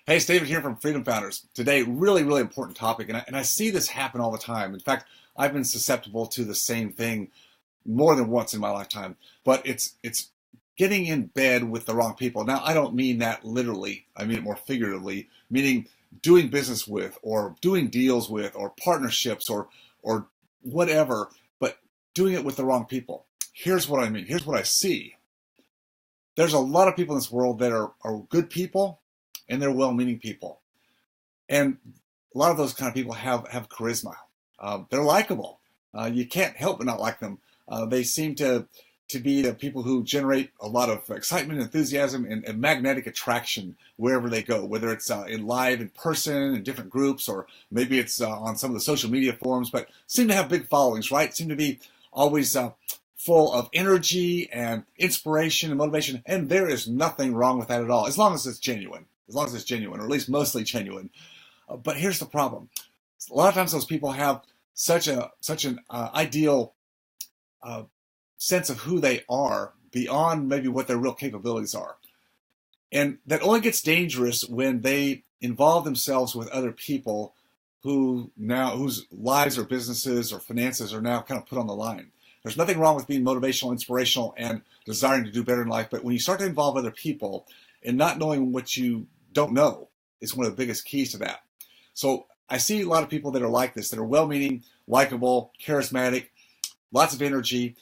Hey, it's David here from Freedom Founders. Today, really important topic, and I see this happen all the time. In fact, I've been susceptible to the same thing more than once in my lifetime. But it's getting in bed with the wrong people. Now, I don't mean that literally. I mean it more figuratively, meaning doing business with, or doing deals with, or partnerships, or whatever. But doing it with the wrong people. Here's what I mean. Here's what I see. There's a lot of people in this world that are good people and they're well-meaning people. And a lot of those kind of people have charisma. They're likable. You can't help but not like them. They seem to be the people who generate a lot of excitement, enthusiasm, and magnetic attraction wherever they go, whether it's in person, in different groups, or maybe it's on some of the social media forums, but seem to have big followings, right? Seem to be always full of energy and inspiration and motivation. And there is nothing wrong with that at all, as long as it's genuine. As long as it's genuine, or at least mostly genuine. But here's the problem. A lot of times those people have such an ideal uh, sense of who they are beyond maybe what their real capabilities are. And that only gets dangerous when they involve themselves with other people whose lives or businesses or finances are now kind of put on the line. There's nothing wrong with being motivational, inspirational, and desiring to do better in life, but when you start to involve other people and not knowing what you don't know is one of the biggest keys to that. So I see a lot of people that are like this, that are well-meaning, likable, charismatic, lots of energy,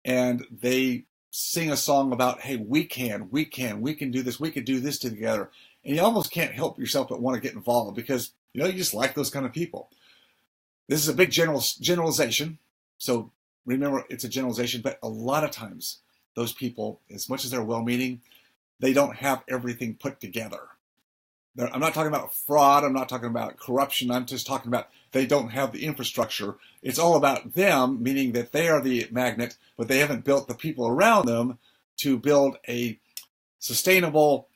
and they sing a song about, hey, we can do this, we can do this together. And you almost can't help yourself but want to get involved because, you just like those kind of people. This is a big generalization. So remember, it's a generalization, but a lot of times those people, as much as they're well-meaning, they don't have everything put together. I'm not talking about fraud. I'm not talking about corruption. I'm just talking about they don't have the infrastructure. It's all about them, meaning that they are the magnet, but they haven't built the people around them to build a sustainable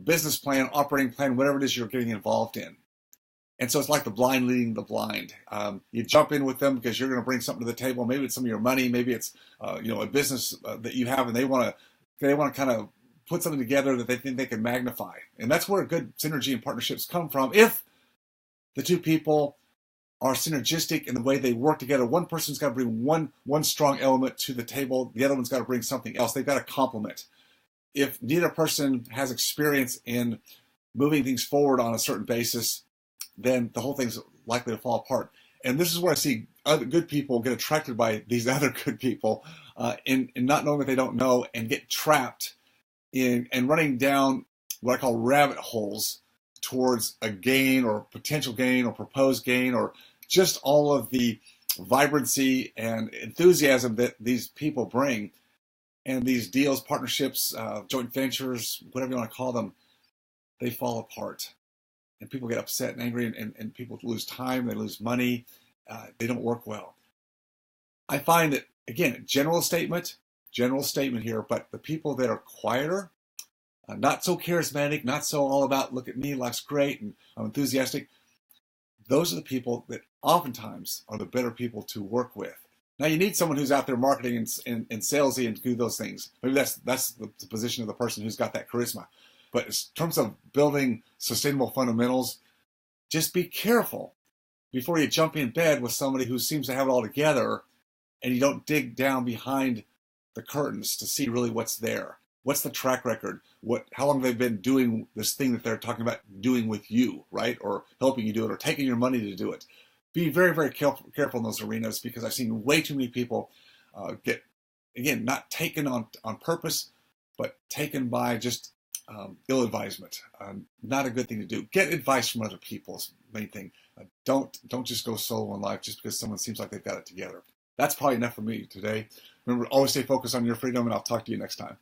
business plan, operating plan, whatever it is you're getting involved in. And so it's like the blind leading the blind. You jump in with them because you're going to bring something to the table. Maybe it's some of your money. Maybe it's a business that you have, and they want to kind of put something together that they think they can magnify. And that's where good synergy and partnerships come from. If the two people are synergistic in the way they work together, one person's got to bring one strong element to the table, the other one's got to bring something else. They've got to complement. If neither person has experience in moving things forward on a certain basis, then the whole thing's likely to fall apart. And this is where I see other good people get attracted by these other good people in not knowing what they don't know and get trapped in and running down what I call rabbit holes towards a gain or potential gain or proposed gain or just all of the vibrancy and enthusiasm that these people bring. And these deals, partnerships, joint ventures, whatever you want to call them, they fall apart. And people get upset and angry, and people lose time, they lose money, they don't work well. I find that, again, general statement here, but the people that are quieter, not so charismatic, not so all about, look at me, life's great, and I'm enthusiastic, those are the people that oftentimes are the better people to work with. Now, you need someone who's out there marketing and salesy and do those things. Maybe that's the position of the person who's got that charisma. But in terms of building sustainable fundamentals, just be careful before you jump in bed with somebody who seems to have it all together and you don't dig down behind the curtains to see really what's there. What's the track record? How long they've been doing this thing that they're talking about doing with you, right? Or helping you do it or taking your money to do it. Be very careful in those arenas because I've seen way too many people get, again, not taken on purpose, but taken by just ill advisement. Not a good thing to do. Get advice from other people is the main thing. Don't just go solo in life just because someone seems like they've got it together. That's probably enough for me today. Remember, always stay focused on your freedom, and I'll talk to you next time.